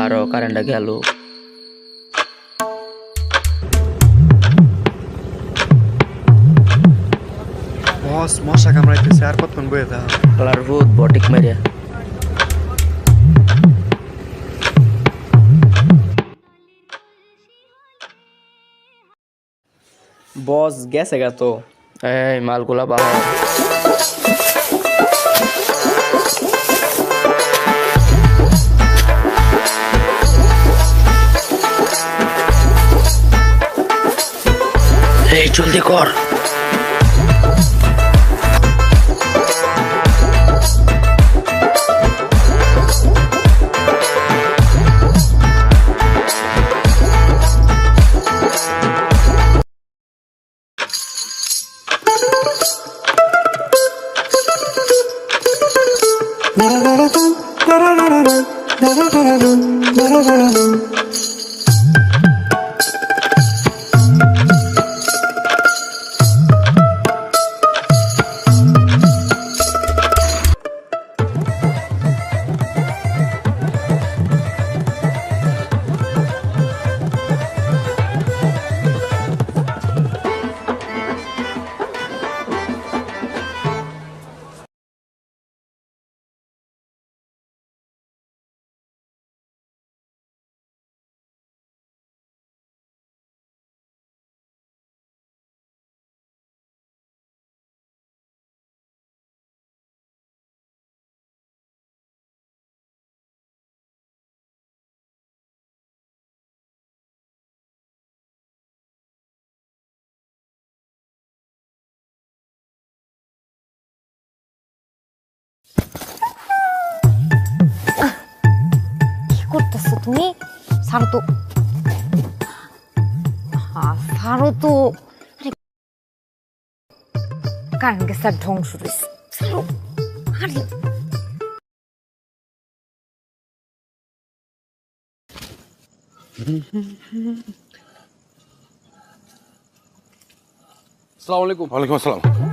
আরো কারেন্টটা গেল। বস মশা কামড়াইতেছে, আর কতক্ষণ বয়ে থাকা? কালার ভূত বটিক মেরে। বস গেছে গা তো। এই মালগুলা বাবা, এই জলদি কর। কি করতেছো তুমি? ছাড়ো তো। ছাড়ো তো। কারেন্ট গেছে আর ধ্বংস রয়েছে। ছাড়ো। আরে আসসালামু আলাইকুম। ওয়ালাইকুম আসসালাম।